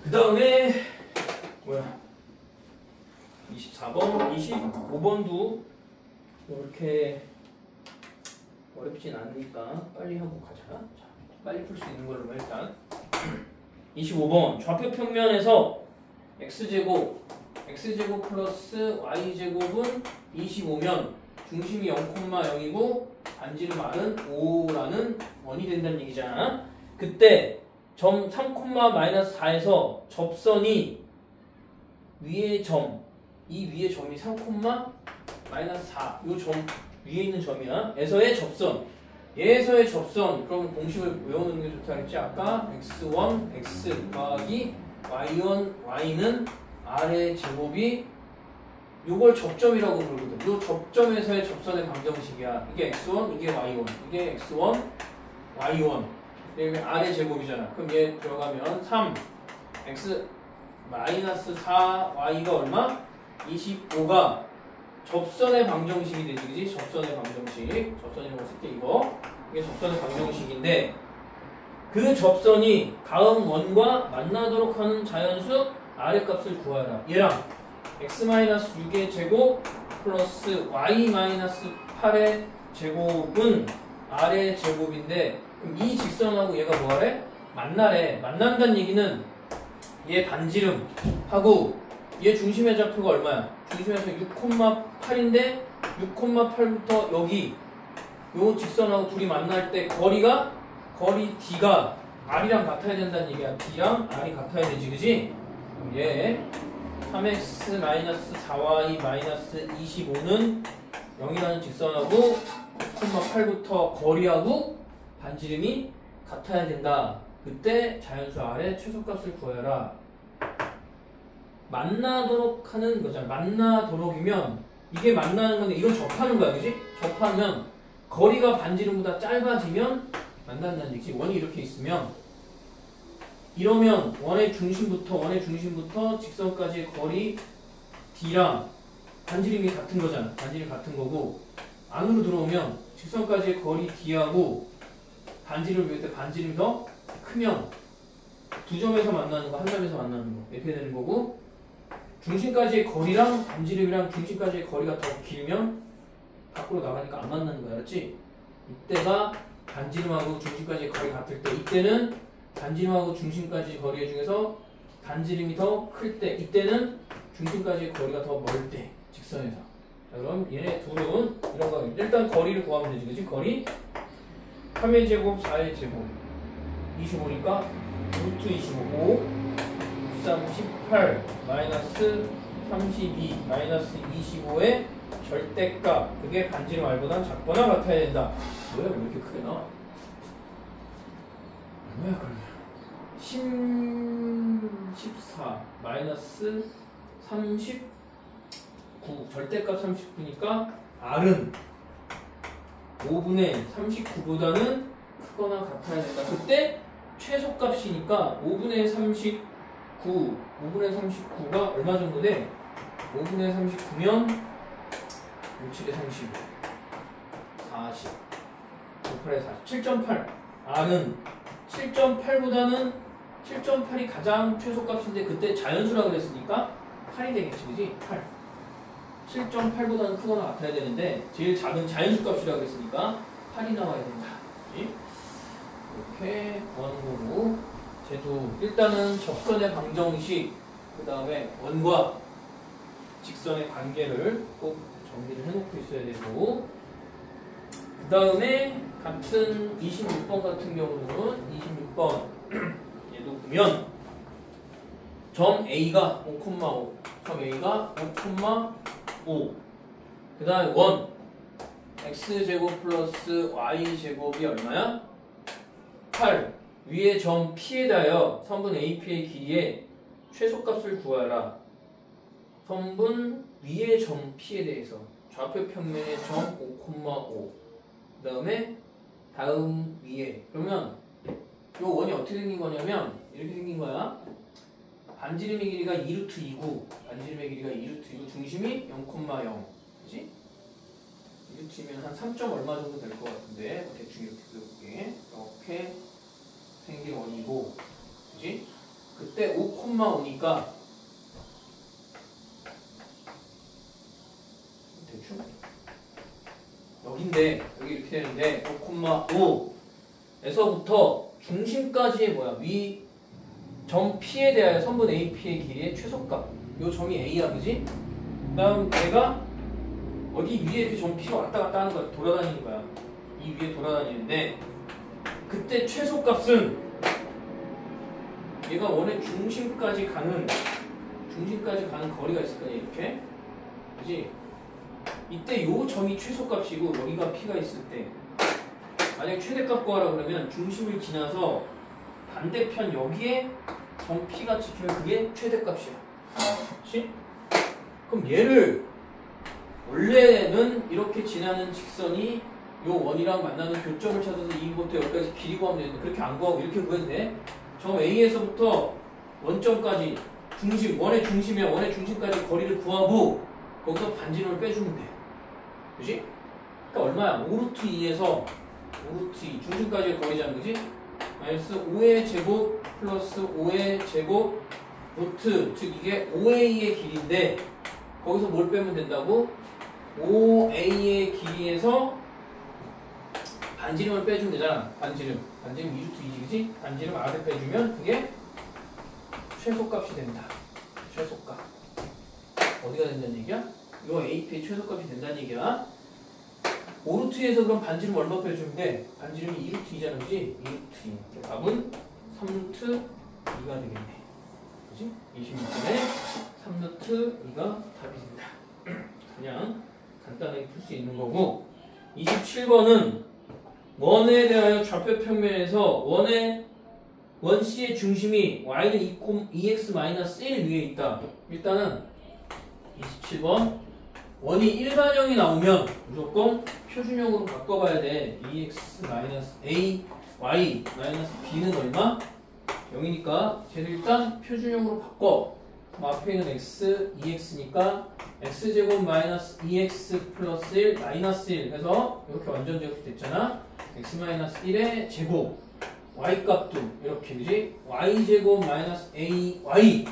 그 다음에 뭐야 24번, 25번도 이렇게 어렵진 않으니까 빨리 하고 가자. 자, 빨리 풀 수 있는 걸로 일단 25번 좌표 평면에서 x제곱 플러스 y제곱은 25면 중심이 0,0이고 반지름 r은 5라는 원이 된다는 얘기잖아. 그때 점 3,-4에서 접선이 위의 점, 이 위의 점이 3,-4, 요 점 위에 있는 점이야. 에서의 접선. 얘에서의 접선. 그럼 공식을 외우는 게 좋다 했지. 아까 x1, x 더하기 y1, y는 r의 제곱이 요걸 접점이라고 부르거든. 요 접점에서의 접선의 방정식이야. 이게 x1, 이게 y1. 이게 x1, y1. 여기 r의 제곱이잖아. 그럼 얘 들어가면 3, x 마이너스 4y가 얼마? 25가 접선의 방정식이 되지, 그지? 접선의 방정식. 접선이라고 쓸게 이거. 이게 접선의 방정식인데 그 접선이 다음 원과 만나도록 하는 자연수 r의 값을 구하라. 얘랑 x-6의 제곱 플러스 y-8의 제곱은 r의 제곱인데 그럼 이 직선하고 얘가 뭐하래? 만나래. 만난다는 얘기는 얘 반지름하고 얘 중심의 좌표가 얼마야? 중심에서 6,8인데 6,8부터 여기 요 직선하고 둘이 만날 때 거리 D가 R이랑 같아야 된다는 얘기야. D랑 R이 같아야 되지, 그지? 그럼 얘 3x-4y-25는 0이라는 직선하고 6,8부터 거리하고 반지름이 같아야 된다. 그때 자연수 R의 최소값을 구해라. 만나도록 하는 거잖아. 만나도록이면 이게 만나는 건데 이건 접하는 거야, 그지? 접하면 거리가 반지름보다 짧아지면 만난다는 얘기지. 원이 이렇게 있으면 이러면 원의 중심부터 직선까지의 거리 D랑 반지름이 같은 거잖아. 반지름이 같은 거고 안으로 들어오면 직선까지의 거리 D하고 반지름을 비울 때 반지름이 더 크면 두 점에서 만나는 거, 한 점에서 만나는 거 이렇게 되는 거고 중심까지의 거리랑 반지름이랑 중심까지의 거리가 더 길면 밖으로 나가니까 안 만나는 거야, 알았지? 이때가 반지름하고 중심까지의 거리가 같을 때 이때는 반지름하고 중심까지 거리 중에서 반지름이 더 클 때 이때는 중심까지의 거리가 더 멀 때 직선에서. 자, 그럼 얘네 둘은 이런 거 일단 거리를 구하면 되지, 그치? 거리 3의 제곱 4의 제곱 25니까 루트 25 38 마이너스 32 마이너스 25의 절대값 그게 반지름 r보다 작거나 같아야 된다. 뭐야 왜 이렇게 크게 나와? 얼마야 그러면 14 마이너스 39 절대값 39니까 r은 5분의 39보다는 크거나 같아야 된다. 그때 최소값이니까 5분의 39가 얼마 정도 돼? 5분의 39면 67에 35 40 58에 40 7.8 r은 7.8보다는 7.8이 가장 최소값인데 그때 자연수라고 그랬으니까 8이 되겠지, 그지? 8 7.8보다는 크거나 같아야 되는데 제일 작은 자연수값이라고 그랬으니까 8이 나와야 된다. 그치? 이렇게 구하는 거고 쟤도 일단은 접선의 방정식 그 다음에 원과 직선의 관계를 꼭 정리를 해놓고 있어야 되고 그 다음에 같은 26번 같은 경우는 26번 얘도 보면 점 A가 5,5 점 A가 5,5 그 다음에 원 x제곱 플러스 y제곱이 얼마야? 8 위에 점 P에 대하여 선분 AP의 길이의 최소값을 구하라. 선분 위의 점 P에 대해서 좌표 평면의 점 5,5 그 다음에 다음 위에 그러면 요 원이 어떻게 생긴 거냐면 이렇게 생긴 거야. 반지름의 길이가 2루트 2고 반지름의 길이가 2루트 2고 중심이 0,0 그치? 2루트면 한 3점 얼마 정도 될 것 같은데 대충 이렇게 그려볼게. 이렇게 생긴 원이고 그치? 그때 5,5니까 대충 여긴데 여기 이렇게 되는데 5,5에서부터 중심까지의 뭐야 위 점 P에 대하여 선분 AP의 길이의 최소값 요 점이 A야 그지? 그 다음 얘가 어디 위에 이렇게 점 P가 왔다 갔다 하는 거야 돌아다니는 거야 이 위에 돌아다니는데 그때 최소값은 얘가 원의 중심까지 가는 거리가 있을 거야 이렇게 그지? 이때 요 점이 최소값이고 여기가 P가 있을 때 만약 최대값 구하라 그러면 중심을 지나서 반대편 여기에 점 P가 찍히면 그게 최대값이야 그치? 그럼 얘를 원래는 이렇게 지나는 직선이 요 원이랑 만나는 교점을 찾아서 이부터 여기까지 길이 구하면 되는데 그렇게 안 구하고 이렇게 구해도 돼. 점 A에서부터 원점까지 중심, 원의 중심이야. 원의 중심까지 거리를 구하고 거기서 반지름을 빼주면 돼. 그치? 그러니까 얼마야? 5루트 2에서 5루트 2 중심까지의 거리잖아. 그치? 마이너스 5의 제곱 플러스 5의 제곱 루트 즉 이게 5A의 길이인데 거기서 뭘 빼면 된다고? 5A의 길이에서 반지름을 빼주면 되잖아. 반지름 2루트 2지 그치? 반지름 R을 빼주면 그게 최소값이 된다. 최소값 어디가 된다는 얘기야? 요 AP의 최소값이 된다는 얘기야. 5루트에서 그럼 반지름 얼마 빼주면 돼? 반지름이 2루트 2잖아 그치? 2루트 2 답은 3루트 2가 되겠네. 그치? 26번에 3루트 2가 답이 된다. 그냥 간단하게 풀 수 있는 거고 27번은 원에 대하여 좌표 평면에서 원C의 중심이 y는 2x-1 위에 있다. 일단은 27번 원이 일반형이 나오면 무조건 표준형으로 바꿔봐야 돼. 2x-a y-b는 얼마? 0이니까 쟤를 일단 표준형으로 바꿔. 앞에 있는 x, 2x니까 x제곱 마이너스 2x 플러스 1 마이너스 1 해서 이렇게 완전 제곱이 됐잖아. x 마이너스 1의 제곱 y 값도 이렇게 그지? y제곱 마이너스 ay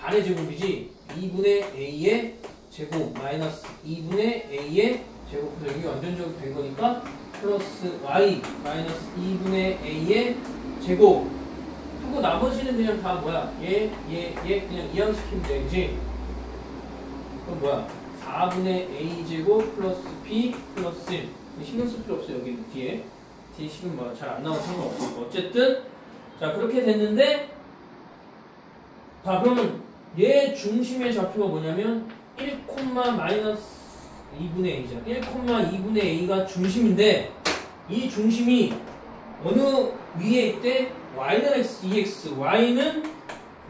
반의 제곱이지 2분의 a의 제곱 마이너스 2분의 a의 제곱 그래서 여기 완전 제곱이 된 거니까 플러스 y 마이너스 2분의 a의 제곱 하고 나머지는 그냥 다 뭐야 얘 그냥 이항시키면 돼 그지? 그럼 뭐야 4분의 a제곱 플러스 b 플러스 1 신경 쓸 필요 없어 여기 뒤에 식은 뭐 잘 안 나와서 상관없어. 어쨌든 자 그렇게 됐는데 자 그러면 얘 중심의 좌표가 뭐냐면 1, 마이너스 2분의 a잖아. 1,2분의 a가 중심인데 이 중심이 어느 위에 있대? y는 x, 2x, y는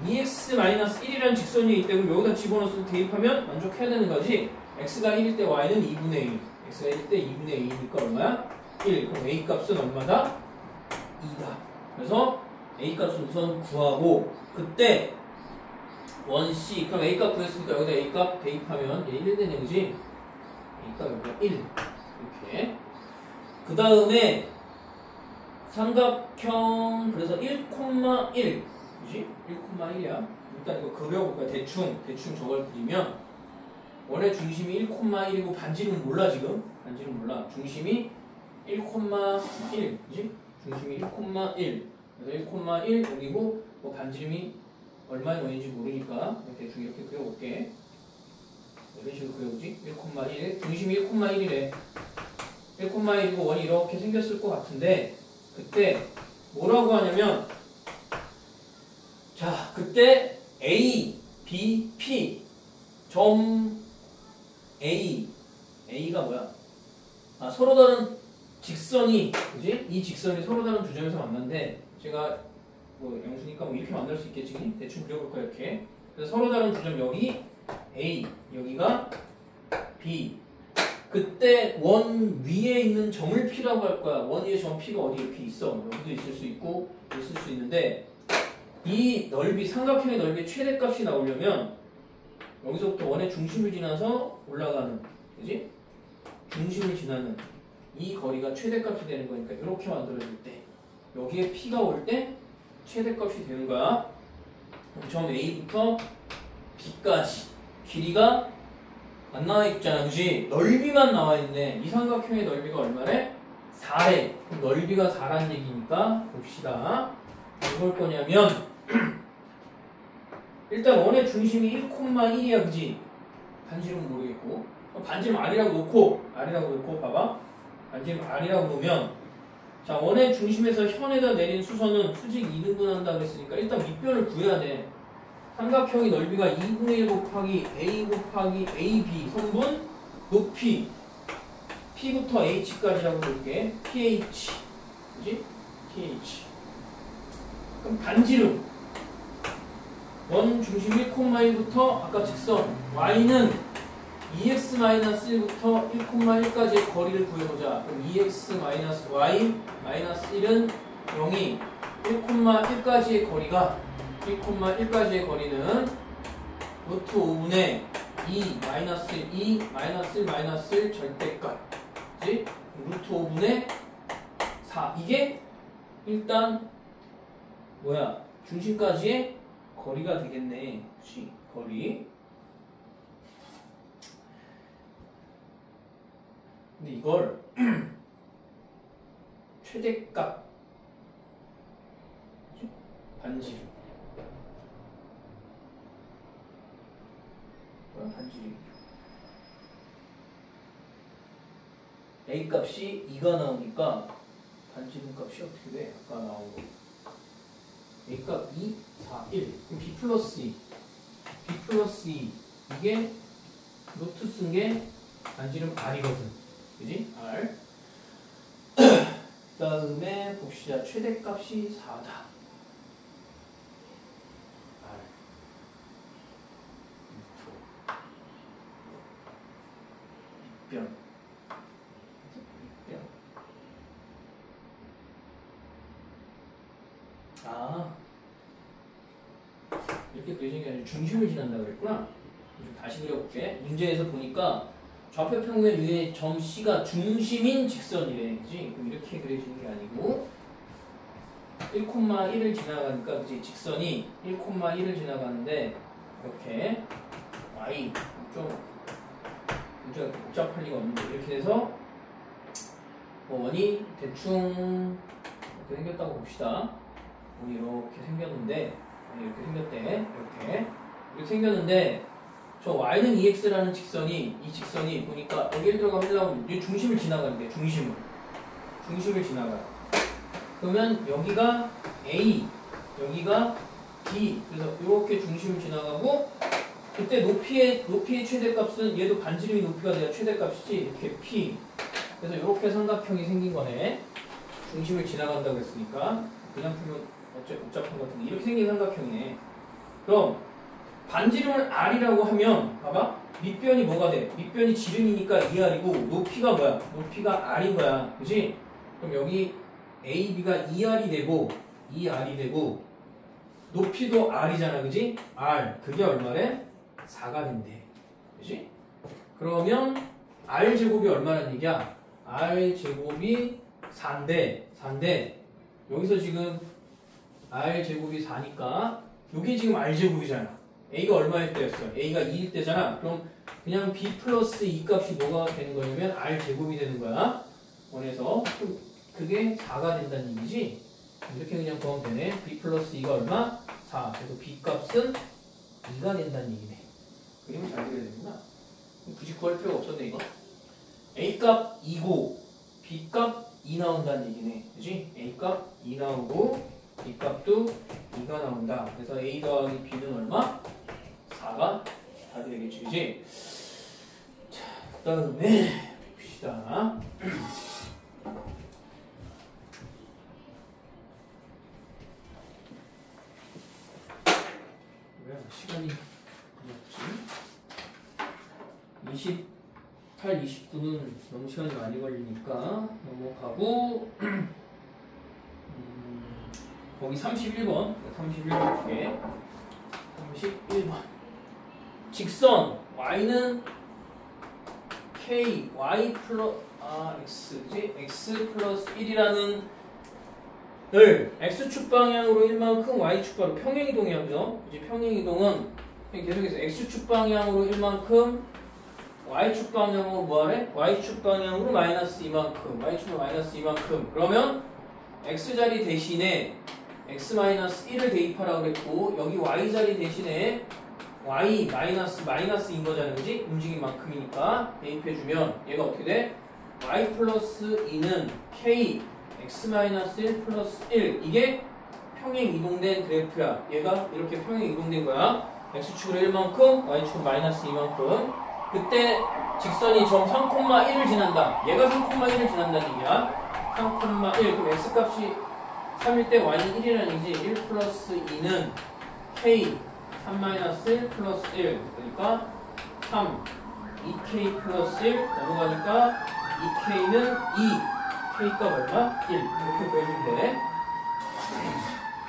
2x-1이라는 직선이 있대. 그럼 여기다 집어넣어서 대입하면 만족해야 되는 거지. x가 1일 때 y는 2분의 1, x가 1일 때 2분의 2니까 얼마야? 1. 그럼 a 값은 얼마다? 2다. 그래서 a 값은 우선 구하고 그때 원C 그럼 a 값 구했으니까 여기다 a 값 대입하면 얘 1 되네 그지? a 값 여기가 1 이렇게 그 다음에 삼각형 그래서 1,1 그지? 1,1이야. 일단 이거 그려볼까? 대충 저걸 그리면 원의 중심이 1,1이고 반지름은 몰라 지금 반지름 몰라. 중심이 1,1 그지? 중심이 1,1 그래서 1,1 여기고 뭐 반지름이 얼마의 원인지 모르니까 대충 이렇게 그려볼게. 이런 식으로 그려보지? 1,1 중심이 1,1이래 1,1이고 원이 이렇게 생겼을 것 같은데 그때 뭐라고 하냐면 자 그때 A, B, P 점 A가 뭐야? 아 서로 다른 직선이 그지? 이 직선이 서로 다른 두 점에서 만났는데 제가 뭐 영수니까 뭐 이렇게 만날 수 있겠지? 대충 그려볼 거야 이렇게. 그래서 서로 다른 두 점 여기 A 여기가 B. 그때 원 위에 있는 점을 P라고 할 거야. 원 위에 점 P가 어디 이렇게 있어. 여기도 있을 수 있고 있을 수 있는데 이 넓이 삼각형의 넓이의 최대값이 나오려면 여기서부터 원의 중심을 지나서 올라가는 그지? 중심을 지나는 이 거리가 최대값이 되는 거니까 이렇게 만들어질 때 여기에 P가 올 때 최대값이 되는 거야. 점 A부터 B까지 길이가 안 나와 있잖아, 그지? 넓이만 나와 있네. 이 삼각형의 넓이가 얼마래? 4래. 그럼 넓이가 4란 얘기니까 봅시다. 뭘 거냐면 일단 원의 중심이 1,1이야, 그지? 반지름은 모르겠고 반지름 R이라고 놓고 봐봐. 반지름 R이라고 놓으면 자, 원의 중심에서 현에다 내린 수선은 수직 2등분 한다 그랬으니까 일단 밑변을 구해야 돼. 삼각형의 넓이가 2분의 1 곱하기 A 곱하기 AB 선분 높이 P부터 H까지라고 볼게. PH 그지? PH 그럼 반지름 원 중심 1,1부터 아까 직선 Y는 2x-1부터 1,1까지의 거리를 구해보자. 그럼 2x-y-1은 0이 1,1까지의 거리가 1,1까지의 거리는 루트 5분의 2 마이너스 2 마이너스 1 마이너스 1 절대값 그치? 루트 5분의 4 이게 일단 뭐야 중심까지의 거리가 되겠네. 그치? 거리. 근데 이걸 최대값 반지름 뭐야 반지름 A 값이 2가 나오니까 반지름 값이 어떻게 돼? 아까 나온 거 A 값 2, 4, 1 그럼 B 플러스 2 B 플러스 2 이게 루트 쓴 게 반지름 R이거든. 그지? R. 그 다음에 봅시다. 최대값이 4다. R. 밑변. 아. 이렇게 그려진 게 아니라 중심을 지난다고 그랬구나. 다시 그려볼게. 문제에서 보니까 좌표평면 위에 점 C가 중심인 직선이래. 그지? 그럼 이렇게 그려지는 게 아니고 1,1을 지나가니까 그지? 직선이 1,1을 지나가는데 이렇게 Y 좀 문제가 복잡할 리가 없는데 이렇게 돼서 원이 대충 이렇게 생겼다고 봅시다. 원이 이렇게 생겼는데 이렇게 생겼대. 이렇게 생겼는데 저 y는 2x라는 직선이 이 직선이 보니까 여기를 들어가면 이 중심을 지나가는데 중심을 지나가요. 그러면 여기가 A, 여기가 B 그래서 이렇게 중심을 지나가고 그때 높이의 최대값은 얘도 반지름이 높이가 돼야 최대값이지 이렇게 P 그래서 이렇게 삼각형이 생긴 거네. 중심을 지나간다고 했으니까 그냥 풀면 어째 복잡한 것 같은데 이렇게 생긴 삼각형이네. 그럼 반지름을 R이라고 하면 봐봐 밑변이 뭐가 돼? 밑변이 지름이니까 2R이고 높이가 뭐야? 높이가 R인 거야. 그치? 그럼 여기 AB가 2R이 되고 높이도 R이잖아. 그치? R 그게 얼마래? 4가 된대. 그치? 그러면 R제곱이 얼마란 얘기야? R제곱이 4인데 여기서 지금 R제곱이 4니까 여기 지금 R제곱이잖아. A가 얼마일 때였어? A가 2일 때잖아. 그럼 그냥 B 플러스 2 값이 뭐가 되는 거냐면 R 제곱이 되는 거야. 원에서. 그럼 그게 4가 된다는 얘기지? 이렇게 그냥 구하면 되네. B 플러스 2가 얼마? 4. 그래서 B 값은 2가 된다는 얘기네. 그림을 잘 그려야 되구나. 굳이 구할 필요가 없었네 이거. A 값 2고 B 값 2 나온다는 얘기네. 그지? A 값 2 나오고 B 값도 2가 나온다. 그래서 A 더하기 B는 얼마? 4가 답이 되겠지, 그지? 자, 그 다음에 봅시다. 왜 시간이 늦지? 28, 29는 너무 시간이 많이 걸리니까 넘어가고 거기 31번 볼게. 31번 직선 y는 k y 플러스 x 그지? x 플러스 1이라는 을 x축 방향으로 1만큼 y축 방향으로 평행이동이죠. 그지? 평행이동은 계속해서 x축 방향으로 1만큼 y축 방향으로 뭐하래? y축 방향으로 마이너스 이만큼 y축으로 마이너스 이만큼 그러면 x자리 대신에 x-1을 대입하라고 그랬고 여기 y자리 대신에 y 마이너스인 거잖아. 그지? 움직인 만큼이니까 대입해주면 얘가 어떻게 돼? y 플러스 2는 k x-1 플러스 1 이게 평행 이동된 그래프야. 얘가 이렇게 평행 이동된 거야. x축으로 1만큼 y축으로 마이너스 2만큼 그때 직선이 점 3,1을 지난다. 얘가 3,1을 지난다는 얘기야. 3,1 그럼 x값이 3일 때 y는 1이라는 얘기지. 1 플러스 2는 k 3-1 플러스 1 그러니까 3 2k 플러스 1 넘어가니까 2k는 2 k값 얼마? 1 이렇게 구해주면 돼.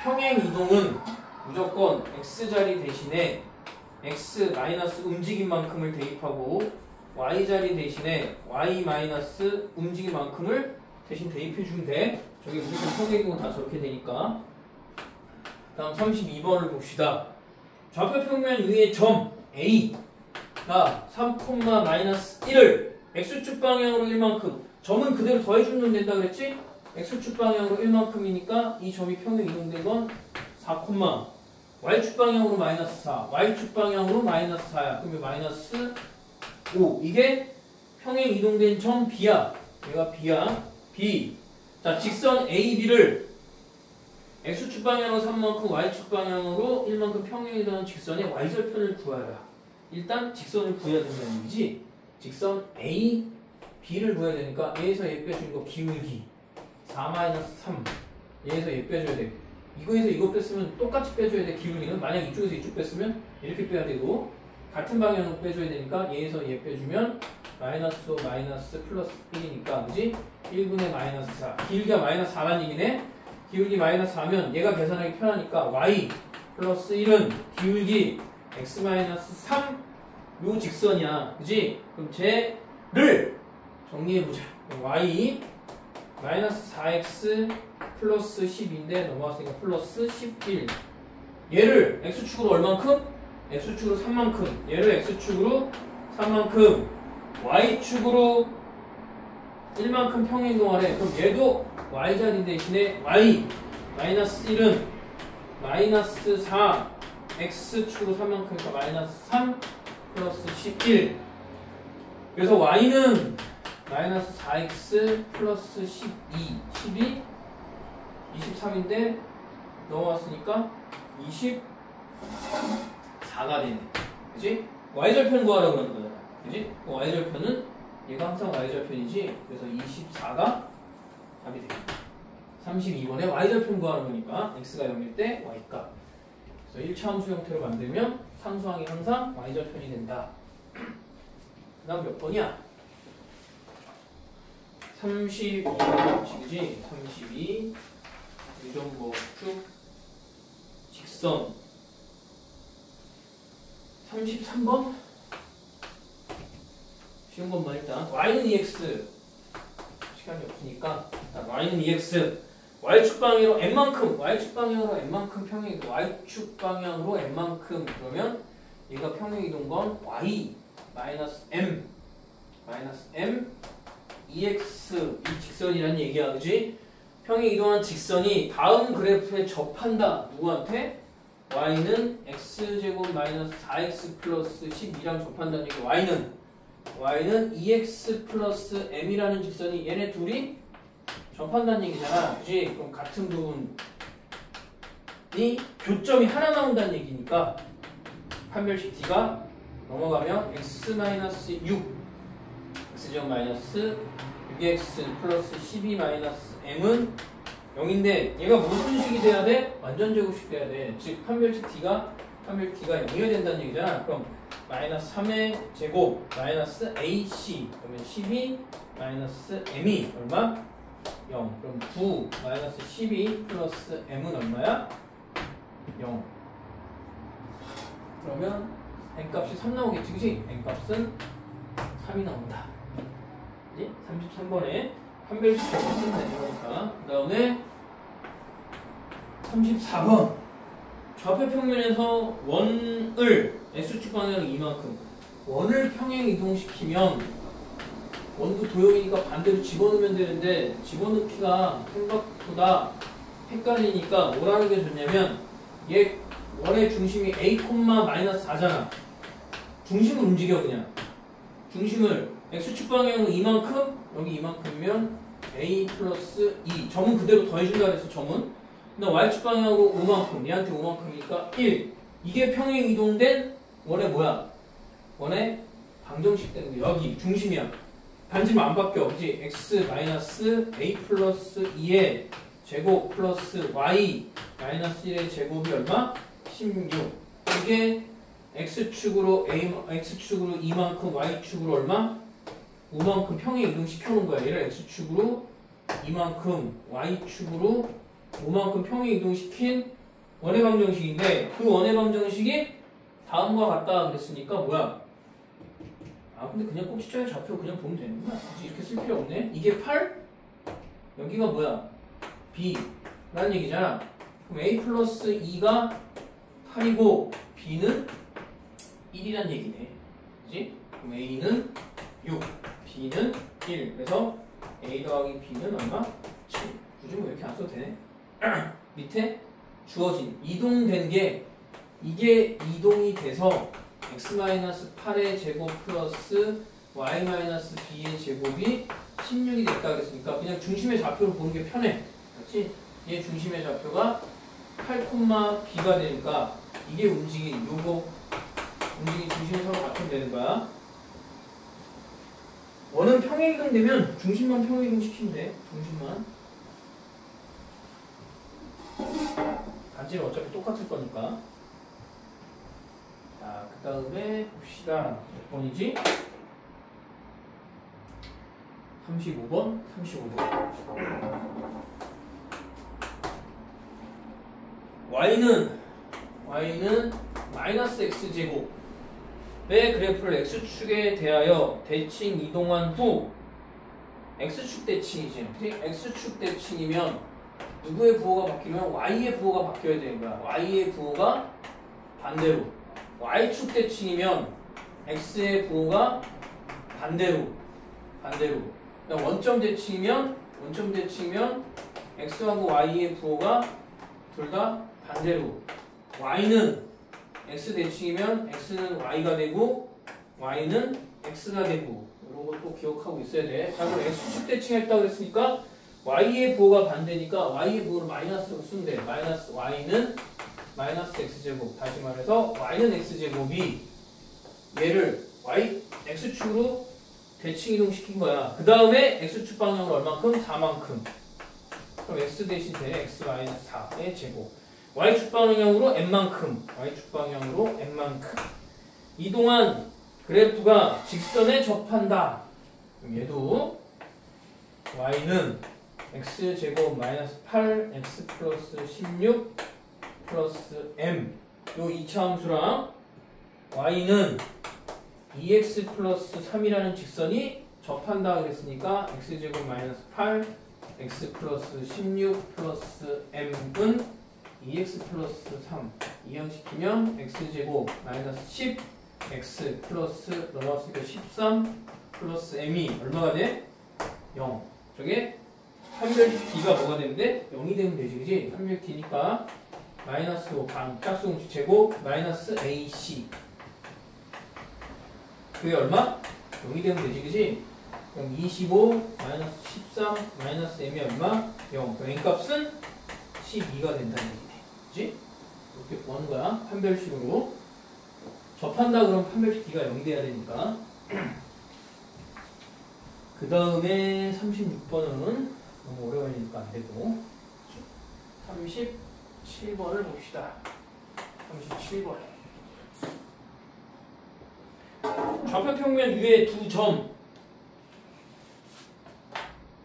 평행 이동은 무조건 x자리 대신에 x 마이너스 움직인 만큼을 대입하고 y자리 대신에 y 마이너스 움직인 만큼을 대신 대입해주면 돼. 저게 무조건 평행 이동은 다 저렇게 되니까. 다음 32번을 봅시다. 좌표 평면 위의 점 A가 3,-1을 x축 방향으로 1만큼 점은 그대로 더해주면 된다 그랬지? x축 방향으로 1만큼이니까 이 점이 평행 이동된 건 4, y축 방향으로 마이너스 4, y축 방향으로 마이너스 4야. 그러면 마이너스 5. 이게 평행 이동된 점 B야. 얘가 B야. B. 자, 직선 AB를 x축 방향으로 3만큼, y축 방향으로 1만큼 평행 이동하는 직선의 y절편을 구하라. 일단 직선을 구해야 된다는 얘기지. 직선 A, B를 구해야 되니까 얘에서 얘 빼주는 거 기울기 4-3 얘에서 얘 빼줘야 돼. 이거에서 이거 뺐으면 똑같이 빼줘야 돼. 기울기는 만약 이쪽에서 이쪽 뺐으면 이렇게 빼야 되고 같은 방향으로 빼줘야 되니까 얘에서 얘 빼주면 마이너스 5 마이너스 플러스 1이니까 그지? 1분의 마이너스 4 기울기가 마이너스 4란 얘기네. 기울기 마이너스 4면 얘가 계산하기 편하니까 y 플러스 1은 기울기 x-3 요 직선이야. 그지? 그럼 쟤를 정리해보자. y 마이너스 4x 플러스 10인데 넘어갔으니까 플러스 11 얘를 x축으로 얼만큼? x축으로 3만큼 얘를 x축으로 3만큼 y축으로 1만큼 평행이동하래. 그럼 얘도 y자리 대신에 y 마이너스 1은 마이너스 4 x축으로 3만큼이니까 마이너스 3 플러스 11 그래서 y는 마이너스 4x 플러스 12 23인데 넘어왔으니까 24가 되네. 그치? y절편 구하라고 그러는 거잖아. 그치? y절편은 얘가 항상 y절편이지. 그래서 24가 답이 되겠다. 32번에 y절편 구하는 거니까 x가 0일 때 y값. 그래서 1차 함수 형태로 만들면 상수항이 항상 y절편이 된다. 그 다음 몇 번이야? 32번씩이지? 32 유전법축 직선 33번 쉬운 것만 일단 y는 2x 시간이 없으니까 일단 y는 2x y축 방향으로 n만큼 y축 방향으로 n만큼 평행이동 y축 방향으로 n만큼 그러면 얘가 평행이동 건 y 마이너스 m 2x 이 직선이라는 얘기야. 그지? 평행이동한 직선이 다음 그래프에 접한다. 누구한테? y는 x제곱 마이너스 4x 플러스 12랑 접한다는 얘기. y는 2x 플러스 m이라는 직선이 얘네 둘이 접한다는 얘기잖아. 그지? 그럼 같은 부분이 교점이 하나 나온다는 얘기니까 판별식 d가 넘어가면 x-6 x제곱 마이너스 6x 플러스 12 마이너스 m은 0인데 얘가 무슨 식이 돼야 돼? 완전 제곱식 돼야 돼. 즉 판별식 d가 0이어야 된다는 얘기잖아. 그럼 마이너스 3의 제곱 마이너스 ac 그러면 12 마이너스 m이 얼마? 0. 그럼 9 마이너스 12 플러스 m은 얼마야? 0. 그러면 n값이 3 나오겠지. 그치? n값은 3이 나온다. 그치? 33번에 판별식 쓰면 되는 거니까. 그 다음에 34번 좌표 평면에서 원을 X축 방향 이만큼 원을 평행 이동시키면 원도 도형이니까 반대로 집어넣으면 되는데 집어넣기가 생각보다 헷갈리니까 뭐라는 게 좋냐면 얘 원의 중심이 A, 마이너스 4잖아. 중심을 움직여 그냥. 중심을 X축 방향으로 이만큼 여기 이만큼이면 A 플러스 2 점은 그대로 더해준다 그랬어 점은. 근데 Y축 방향으로 5만큼 얘한테 5만큼이니까 1 이게 평행 이동된 원의 뭐야? 원의 방정식 되는 거 여기 중심이야. 반지름 안 바뀌어 그치? X 마이너스 A 플러스 2의 제곱 플러스 Y 마이너스 1의 제곱이 얼마? 16 이게 X축으로 X축으로 2만큼 Y축으로 얼마? 5만큼 평행 이동시켜놓은 거야. 얘를 X축으로 2만큼 Y축으로 5만큼 평행 이동시킨 원의 방정식인데 그 원의 방정식이 다음과 같다 그랬으니까 뭐야? 아 근데 그냥 꼭지점의 좌표 그냥 보면 되는구나. 굳이 이렇게 쓸 필요 없네. 이게 8? 여기가 뭐야? B 라는 얘기잖아. 그럼 A 플러스 2가 8이고 B는 1이란 얘기네. 그치? 그럼 A는 6 B는 1 그래서 A 더하기 B는 얼마? 7 굳이 뭐 이렇게 안 써도 되네. 밑에 주어진 이동된 게 이게 이동이 돼서 x-8의 제곱 플러스 y-b의 제곱이 16이 됐다 그랬으니까 그냥 중심의 좌표를 보는 게 편해. 그렇지? 얘 중심의 좌표가 8,b가 되니까 이게 움직인 요거 움직인 중심이 서로 같으면 되는 거야. 원은 평행 이동되면 중심만 평행 이동시키면 돼. 중심만. 반지는 어차피 똑같을 거니까. 자, 그 다음에 봅시다. 몇 번이지? 35번? 35번. y는 마이너스 x제곱의 그래프를 x축에 대하여 대칭 이동한 후 x축 대칭이지. x축 대칭이면 누구의 부호가 바뀌면 y의 부호가 바뀌어야 되는 거야. y의 부호가 반대로. y축 대칭이면 x의 부호가 반대로. 그러니까 원점 대칭이면 x하고 y의 부호가 둘 다 반대로. y는 x 대칭이면 x는 y가 되고 y는 x가 되고 이런 것도 기억하고 있어야 돼. 자, 그럼 x축 대칭했다고 했으니까 y의 부호가 반대니까 y의 부호를 마이너스로 쓰면 돼. 마이너스 y는 마이너스 x제곱. 다시 말해서 y는 x제곱이 얘를 x축으로 대칭 이동시킨 거야. 그 다음에 x축 방향으로 얼만큼? 4만큼. 그럼 x 대신 돼. x-4의 제곱. y축 방향으로 n만큼. 이동한 그래프가 직선에 접한다. 그럼 얘도 y는 x제곱 마이너스 8 x 플러스 16 플러스 m 요 2차 함수랑 y는 2x 플러스 3이라는 직선이 접한다 그랬으니까 x제곱 마이너스 8 x 플러스 16 플러스 m은 2x 플러스 3 이항시키면 x제곱 마이너스 10 x 플러스 넘어갔으니까 13 플러스 m이 얼마가 돼? 0. 저게 판별식 d가 뭐가 되는데? 0이 되면 되지, 그지? 판별식 d니까 마이너스 5 방 짝수공식 제곱 마이너스 ac 그게 얼마? 0이 되면 되지, 그지? 그럼 25 마이너스 13 마이너스 m이 얼마? 0. 그럼 n값은 12가 된다는 얘기네, 그지? 이렇게 구하는 거야, 판별식으로. 접한다 그러면 판별식 d가 0이 돼야 되니까. 그 다음에 36번은 너무 오래 걸리니까 안 되고 37번을 봅시다. 37번. 좌표 평면 위에 두 점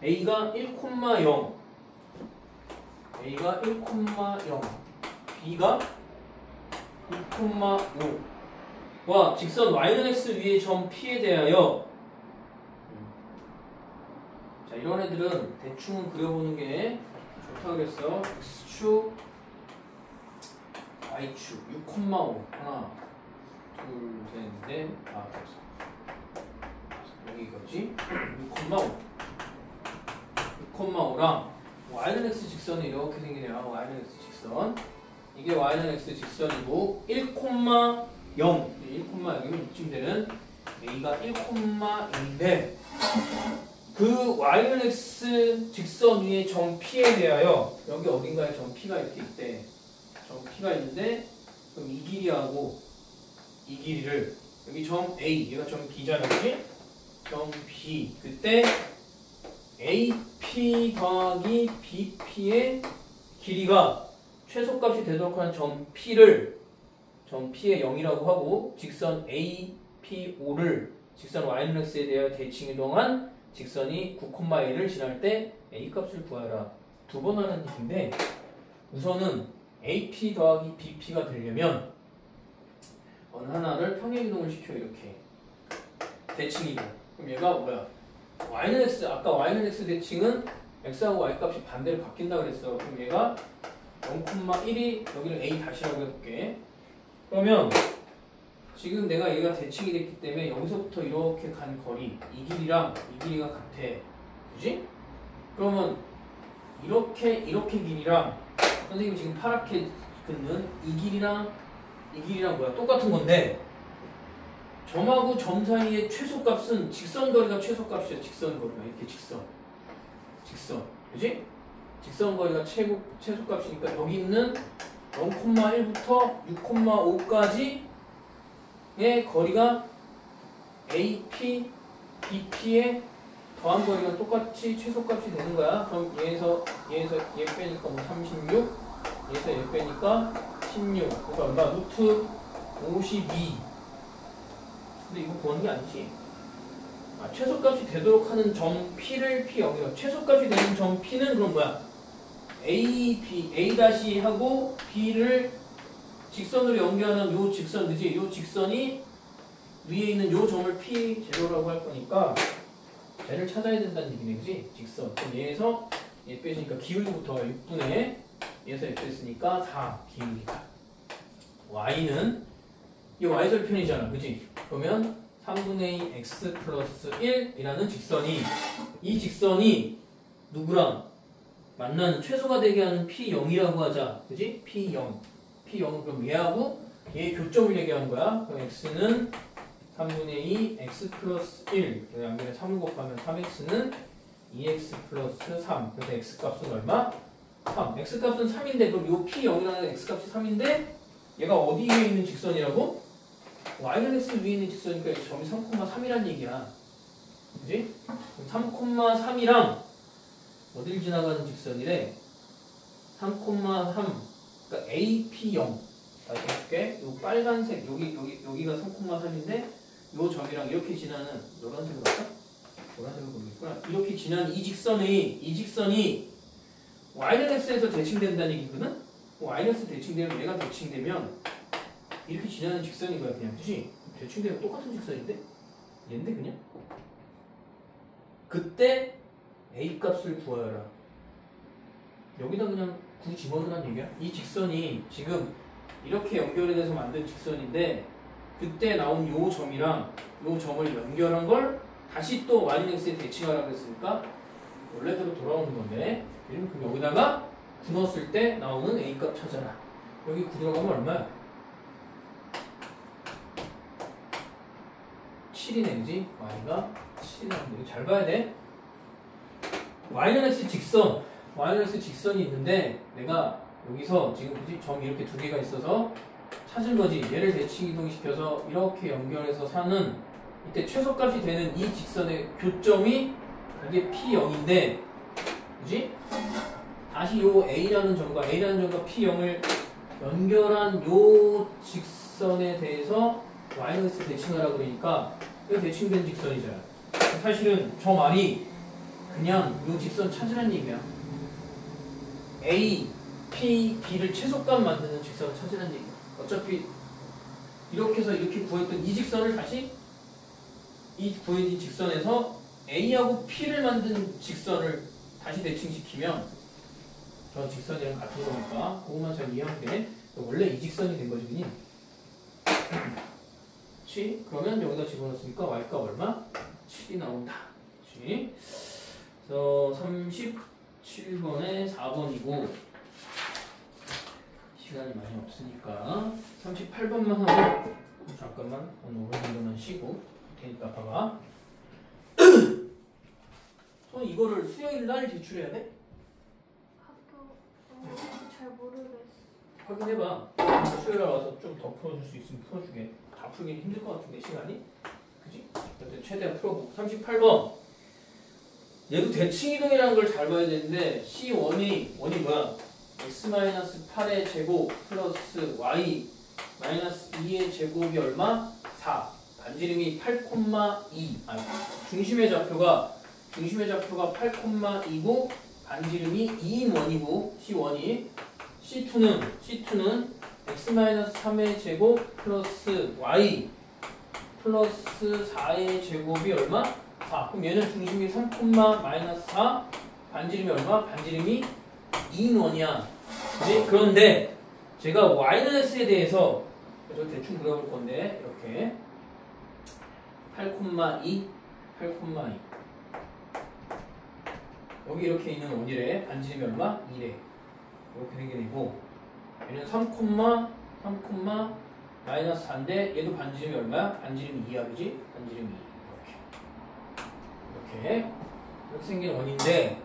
A가 1,0 B가 2,5와 직선 y는 x 위의 점 P에 대하여 자, 이런 애들은 대충은 그려보는 게 좋다고 했어. x축, y축 6,5 하나 둘 셋 넷 다섯 여기 이거지 6,5랑 y는 x 직선이 이렇게 생기네요. y는 x 직선 이게 y는 x 직선이고 1,0 1,0이면 이쯤 되는 a가 1,0인데 그 y는 x 직선 위에 점 P에 대하여 여기 어딘가에 점 P가 이렇게 있대. 점 P가 있는데 그럼 이 길이하고 이 길이를 여기 점 A 얘가 점 B잖아 그치? 점 B 그때 AP 더하기 BP의 길이가 최소값이 되도록 하는 점 P의 0이라고 하고 직선 APO를 직선 y는 x에 대하여 대칭 이동한 직선이 9,1을 지날 때 A 값을 구하라. 두 번 하는 얘기인데 우선은 AP 더하기 BP가 되려면 어느 하나를 평행이동을 시켜 이렇게 대칭 이동. 그럼 얘가 뭐야? y는 x 아까 y는 x 대칭은 x하고 y 값이 반대로 바뀐다 그랬어. 그럼 얘가 0,1이 여기를 A 다시라고 해볼게. 그러면 지금 내가 얘가 대칭이 됐기 때문에 여기서부터 이렇게 간 거리 이 길이랑 이 길이가 같아. 그지? 그러면 이렇게 길이랑 선생님 지금 파랗게 긋는 이 길이랑 뭐야? 똑같은 건데 점하고 점 사이의 최소값은 직선거리가 최소값이야. 직선거리가 이렇게 직선 그지? 직선거리가 최소값이니까 여기 있는 0,1부터 6,5까지의 거리가 AP, BP의 더한 거리가 똑같이 최소값이 되는 거야. 그럼 얘에서 얘 빼니까 뭐 36, 얘에서 얘 빼니까 16. 그러니까 얼마? 루트 52. 근데 이거 구하는 게 아니지. 최소값이 되도록 하는 점 P를 P0이라고. 최소값이 되는 점 P는 그럼 뭐야? A 다시 하고 B를 직선으로 연결하는 요 직선, 그지? 요 직선이 위에 있는 요 점을 P0라고 할 거니까 쟤를 찾아야 된다는 얘기네, 그지? 직선. 그럼 얘에서 얘 빼주니까 기울기부터 6분의 얘에서 얘 뺐으니까 4 기울기가. Y는 이 Y절편이잖아, 그지? 그러면 3분의 2 x 플러스 1이라는 직선이 이 직선이 누구랑 만나는 최소가 되게 하는 P0이라고 하자. 그지? P0. 그럼 얘하고 얘의 교점을 얘기하는 거야. 그럼 x는 3분의 2 x 플러스 1. 양변에 3을 곱하면 3x는 2x 플러스 3. 그래서 x값은 얼마? 3. x값은 3인데 그럼 요 P0이라는 x값이 3인데 얘가 어디 위에 있는 직선이라고? y는 x 위에 있는 직선이니까 점이 3,3이란 얘기야. 그지? 3,3이랑 어딜 지나가는 직선이래? 3,3 그러니까 AP0 다시 해볼게. 요 빨간색 여기가 3,3인데 요 점이랑 이렇게 지나는 노란색으로 할까? 노란색으로 보겠구나. 이렇게 지나는 이 직선이 y는 x에서 대칭된다는 얘기거든? y는 x 대칭되면 얘가 대칭되면 이렇게 지나는 직선인 거야 그냥. 그치? 대칭되면 똑같은 직선인데? 얘인데 그냥? 그때 A 값을 구하여라. 여기다 그냥 구 집어넣으란 얘기야. 이 직선이 지금 이렇게 연결이 돼서 만든 직선인데 그때 나온 요 점이랑 요 점을 연결한 걸 다시 또 y는 x에 대칭하라고 했으니까 원래대로 돌아오는 건데 그럼 여기다가 구 넣었을 때 나오는 A 값 찾아라. 여기 구 들어가면 얼마야? 7이네, 그지? y가 7이라는데 잘 봐야 돼. y는 x 직선이 있는데 내가 여기서 지금 그지? 점이 이렇게 두 개가 있어서 찾은 거지. 얘를 대칭 이동시켜서 이렇게 연결해서 사는 이때 최소값이 되는 이 직선의 교점이 이게 P0인데 그지? 다시 요 A라는 점과 P0을 연결한 요 직선에 대해서 y는 x 대칭하라고 그러니까 이거 대칭된 직선이잖아. 사실은 저 말이 그냥 이 직선 찾으라는 얘기야. A, P, B를 최소값 만드는 직선을 찾으라는 얘기야. 어차피 이렇게 해서 이렇게 구했던 이 직선을 다시 이 구해진 직선에서 A하고 P를 만든 직선을 다시 대칭시키면 저 직선이랑 같은 거니까 그것만 잘 이해하면 돼. 원래 이 직선이 된 거지, 그니? 그치? 그러면 여기다 집어넣었으니까 y값 얼마? 7이 나온다. 그치? 그래서 37번에 4번이고 시간이 많이 없으니까 38번만 하고 잠깐만 오늘 정도만 쉬고 되니까 봐봐. 저 이거를 수요일 날 제출해야 돼? 잘 모르겠어. 확인해봐. 수요일 날 와서 좀 더 풀어줄 수 있으면 풀어주게. 다 풀기는 힘들 것 같은데 시간이? 그지? 근데 최대한 풀어보고 38번 얘도 대칭이동이라는 걸 잘 봐야 되는데 C1이 원이 뭐야? x-8의 제곱 플러스 y 마이너스 2의 제곱이 얼마? 4. 반지름이 8,2. 중심의 좌표가 8,2고 반지름이 2인 원이고 C1이 C2는 x-3의 제곱 플러스 y 플러스 4의 제곱이 얼마? 4. 그럼 얘는 중심이 3,-4 반지름이 얼마? 반지름이 2인 원이야. 그치? 그런데 제가 y는-x에 대해서 대충 그려볼 건데 이렇게 8,2 여기 이렇게 있는 원이래. 반지름이 얼마? 2래. 이렇게 되게 되고 얘는 3,-4인데 얘도 반지름이 얼마야? 반지름이 2야. 그지? 반지름이 2. 이렇게 생긴 원인데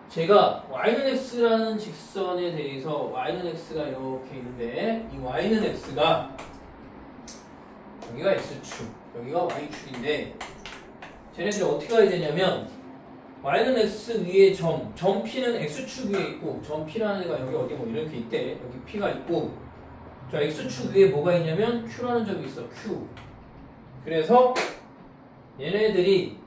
제가 y는-x라는 직선에 대해서 y는-x가 이렇게 있는데 이 y는-x가 여기가 x축, 여기가 y축인데 쟤네들이 어떻게 가야 되냐면 y는-x 위에 점 p는 x축 위에 있고 점 p라는 애가 여기 어디 뭐 이렇게 있대. 여기 p가 있고 저 x축 위에 뭐가 있냐면 q라는 점이 있어. q. 그래서 얘네들이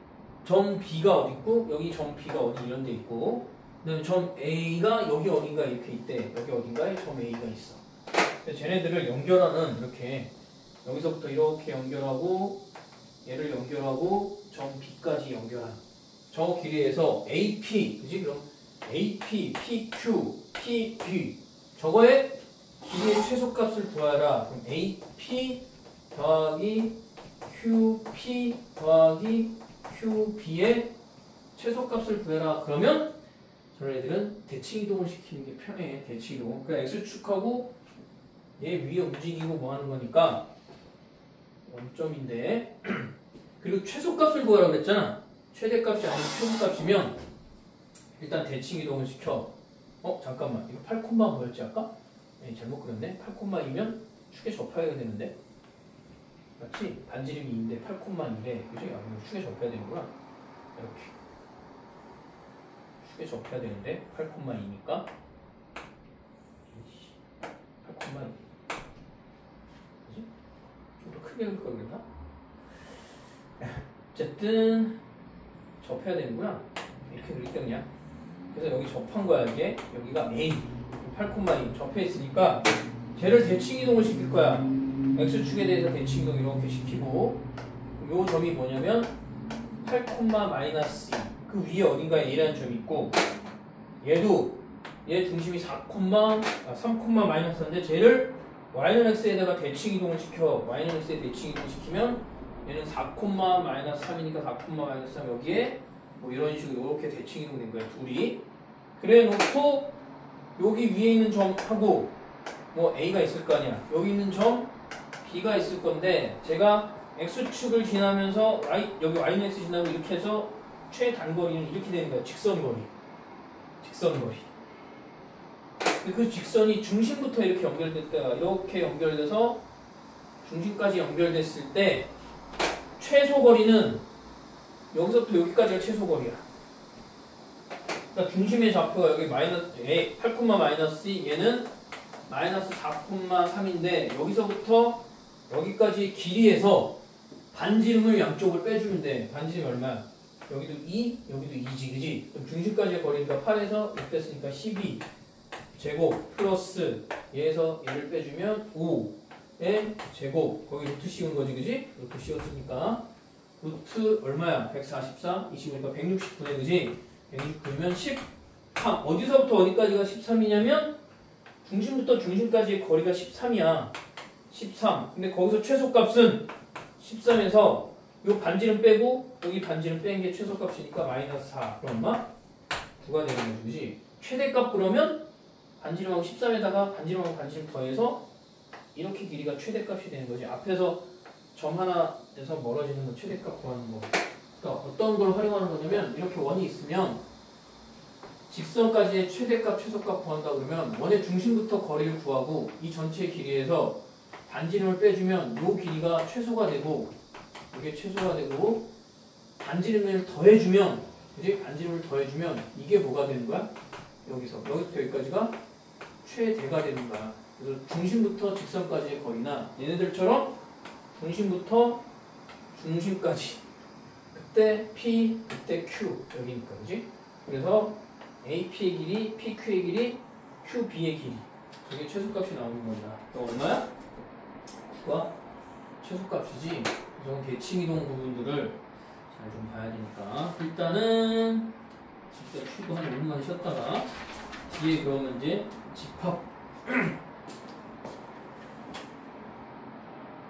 점 B가 어디 있고 여기 점 B가 어디 이런 데 있고 그다음에 점 A가 여기 어딘가 이렇게 있대. 여기 어딘가에 점 A가 있어. 그래서 쟤네들을 연결하는 이렇게 여기서부터 이렇게 연결하고 얘를 연결하고 점 B까지 연결한 저 길이에서 AP 그지? 그럼 AP, PQ, PB 저거의 길이의 최소값을 구하라. 그럼 AP 더하기 QP 더하기 QB의 최소값을 구해라. 그러면 저런 애들은 대칭이동을 시키는 게 편해. 대칭이동. 그러니까 X축하고 얘 위에 움직이고 뭐 하는 거니까 원점인데 그리고 최소값을 구하라고 그랬잖아. 최대값이 아니고 최소값이면 일단 대칭이동을 시켜. 잠깐만. 이거 8, 뭐였지 아까? 잘못 그렸네. 8,2면 축에 접해야 되는데 맞지? 반지름이 2인데 8,2래. 그지? 축에 접해야 되는구나. 이렇게. 축에 접해야 되는데 8,2니까 8,2. 그지? 좀 더 크게 그릴 걸 그랬나? 어쨌든 접해야 되는구나. 이렇게 그릴 때 그냥. 그래서 여기 접한 거야 이게. 여기가 A. 8,2 접해 있으니까 쟤를 대칭이동을 시킬 거야. X축에 대해서 대칭이동 이렇게 시키고 요 점이 뭐냐면 8, 그 위에 어딘가에 A라는 점이 있고 얘도 얘 중심이 3,-4인데 쟤를 Y는 X에다가 대칭이동을 시켜. Y는 X에 대칭이동을 시키면 얘는 4,-3이니까 4,-3 여기에 뭐 이런 식으로 이렇게 대칭이동 된 거야. 둘이. 그래 놓고 여기 위에 있는 점하고 뭐 A가 있을 거 아니야. 여기 있는 점 B가 있을 건데 제가 X축을 지나면서 여기 Y는 X 지나면 이렇게 해서 최단거리는 이렇게 되는 거야. 직선거리. 그 직선이 중심부터 이렇게 연결됐다가 이렇게 연결돼서 중심까지 연결됐을 때 최소거리는 여기서부터 여기까지가 최소거리야. 그러니까 중심의 좌표가 여기 A 8,-2 얘는 마이너스 4,3인데 여기서부터 여기까지 길이에서 반지름을 양쪽을 빼주면 돼. 반지름 얼마야? 여기도 2, 여기도 2지, 그지? 그럼 중심까지의 거리가 8에서 6 됐으니까 12 제곱 플러스 얘에서 얘를 빼주면 5의 제곱 거기 루트 씌운 거지, 그지? 루트 씌웠으니까 루트 얼마야? 144, 25니까 169네, 그지? 169면 13 어디서부터 어디까지가 13이냐면 중심부터 중심까지의 거리가 13이야. 13. 근데 거기서 최소값은 13에서 요 반지름 빼고 여기 반지름 뺀 게 최소값이니까 마이너스 4. 그럼 얼마? 9가 되는 거지. 그지? 최대값 그러면 반지름하고 13에다가 반지름하고 반지름 더해서 이렇게 길이가 최대값이 되는 거지. 앞에서 점 하나에서 멀어지는 거 최대값 구하는 거. 그러니까 어떤 걸 활용하는 거냐면 이렇게 원이 있으면 직선까지의 최대값, 최소값 구한다 그러면 원의 중심부터 거리를 구하고 이 전체 길이에서 반지름을 빼주면 요 길이가 최소가 되고 이게 최소가 되고 반지름을 더해주면 그지? 반지름을 더해주면 이게 뭐가 되는 거야? 여기서부터 여기까지가 최대가 되는 거야. 그래서 중심부터 직선까지의 거리나 얘네들처럼 중심부터 중심까지 그때 P, 그때 Q 여기니까 그지? 그래서 AP의 길이, PQ의 길이, QB의 길이 저게 최소값이 나오는 거야. 또 얼마야? 9가 최소값이지. 그래서 대칭이동 부분들을 잘 좀 봐야 되니까 일단은 진짜 쉬고 한 5분만 쉬었다가 뒤에 그러면 이제 집합